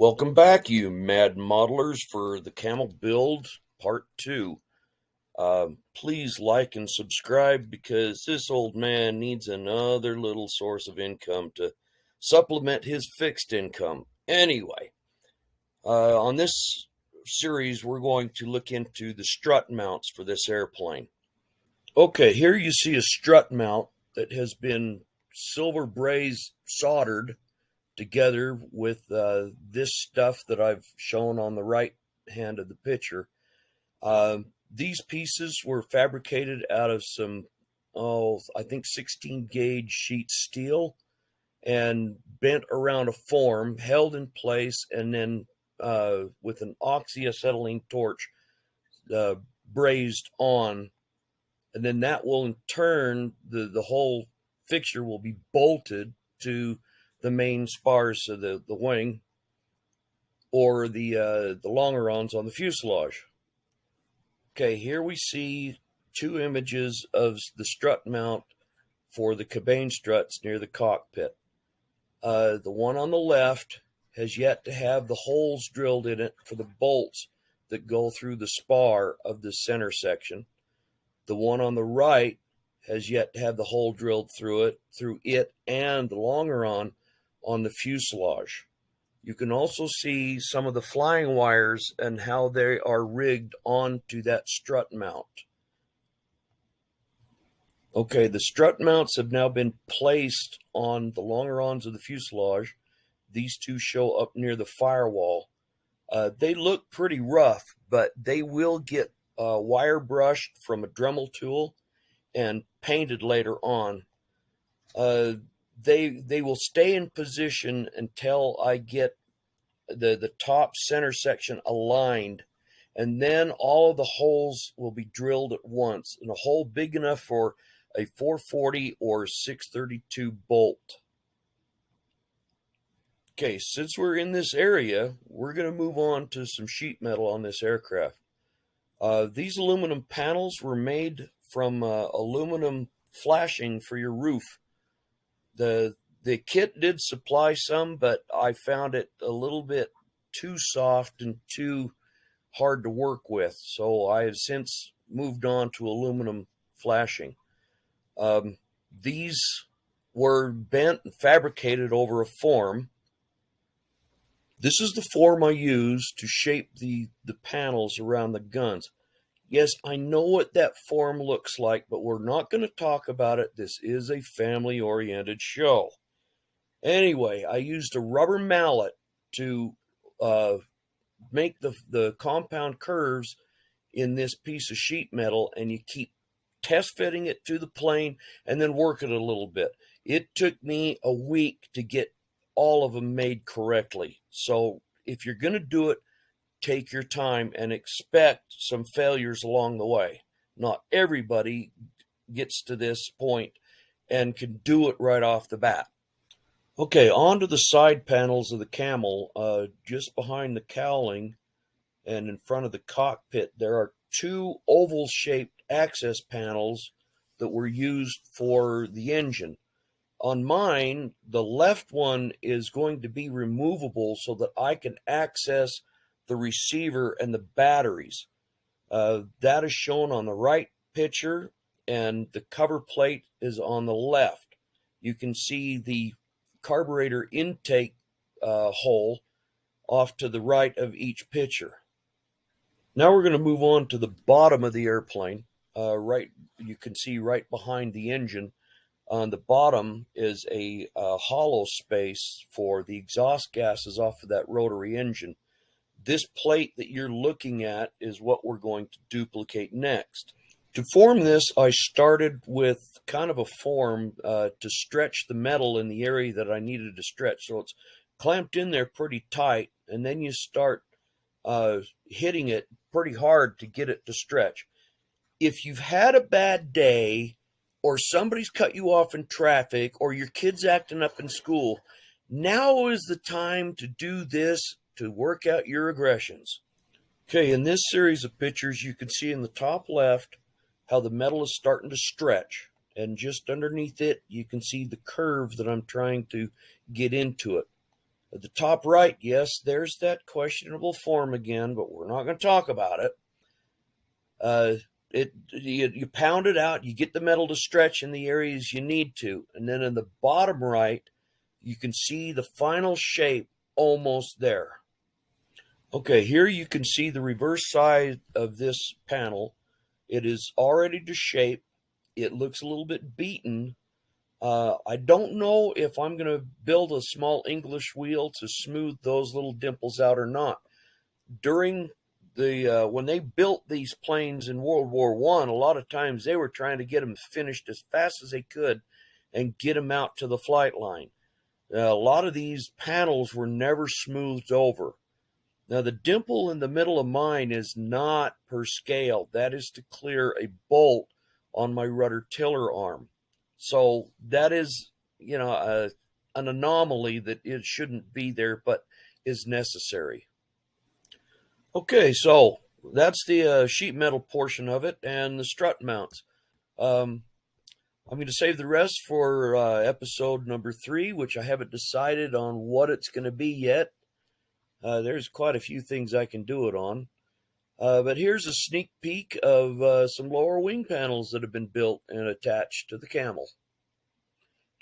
Welcome back, you mad modelers, for the Camel Build Part 2. Please like and subscribe because this old man needs another little source of income to supplement his fixed income. Anyway, on this series, we're going to look into the strut mounts for this airplane. Okay, here you see a strut mount that has been silver braze soldered together with this stuff that I've shown on the right hand of the picture. These pieces were fabricated out of some, I think 16 gauge sheet steel and bent around a form, held in place, and then with an oxyacetylene torch brazed on. And then that will in turn, the whole fixture will be bolted to the main spars of the wing or the longerons on the fuselage. Okay, here we see two images of the strut mount for the cabane struts near the cockpit. The one on the left has yet to have the holes drilled in it for the bolts that go through the spar of the center section. The one on the right has yet to have the hole drilled through it and the longeron on the fuselage. You can also see some of the flying wires and how they are rigged onto that strut mount. Okay, the strut mounts have now been placed on the longerons of the fuselage. These two show up near the firewall. They look pretty rough, but they will get wire brushed from a Dremel tool and painted later on. They will stay in position until I get the top center section aligned, and then all of the holes will be drilled at once in a hole big enough for a 440 or 632 bolt. Okay, since we're in this area, we're going to move on to some sheet metal on this aircraft. These aluminum panels were made from aluminum flashing for your roof. The kit did supply some, but I found it a little bit too soft and too hard to work with, so I have since moved on to aluminum flashing. These were bent and fabricated over a form. This is the form I used to shape the panels around the guns. Yes, I know what that form looks like, but we're not going to talk about it. This is a family-oriented show. Anyway, I used a rubber mallet to make the compound curves in this piece of sheet metal, and you keep test fitting it to the plane and then work it a little bit. It took me a week to get all of them made correctly. So if you're going to do it, take your time and expect some failures along the way. Not everybody gets to this point and can do it right off the bat. Okay, on to the side panels of the Camel. Just behind the cowling and in front of the cockpit, there are two oval-shaped access panels that were used for the engine. On mine, the left one is going to be removable so that I can access the receiver and the batteries. That is shown on the right picture, and the cover plate is on the left. You can see the carburetor intake hole off to the right of each picture. Now we're going to move on to the bottom of the airplane. You can see right behind the engine. On the bottom is a hollow space for the exhaust gases off of that rotary engine. This plate that you're looking at is what we're going to duplicate next. To form this, I started with kind of a form to stretch the metal in the area that I needed to stretch. So it's clamped in there pretty tight, and then you start hitting it pretty hard to get it to stretch. If you've had a bad day, or somebody's cut you off in traffic, or your kid's acting up in school, now is the time to do this to work out your aggressions. Okay, in this series of pictures, you can see in the top left how the metal is starting to stretch, and just underneath it, you can see the curve that I'm trying to get into it. At the top right, yes, there's that questionable form again, but we're not going to talk about it. You pound it out, you get the metal to stretch in the areas you need to, and then in the bottom right, you can see the final shape almost there. Okay, here you can see the reverse side of this panel. It is already to shape. It looks a little bit beaten. I don't know if I'm going to build a small English wheel to smooth those little dimples out or not. During the when they built these planes in World War I, a lot of times they were trying to get them finished as fast as they could and get them out to the flight line. A lot of these panels were never smoothed over. Now, the dimple in the middle of mine is not per scale. That is to clear a bolt on my rudder tiller arm. So that is, an anomaly that it shouldn't be there, but is necessary. Okay, so that's the sheet metal portion of it and the strut mounts. I'm going to save the rest for episode number 3, which I haven't decided on what it's going to be yet. There's quite a few things I can do it on. But here's a sneak peek of some lower wing panels that have been built and attached to the Camel.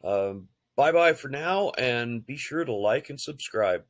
Bye-bye for now, and be sure to like and subscribe.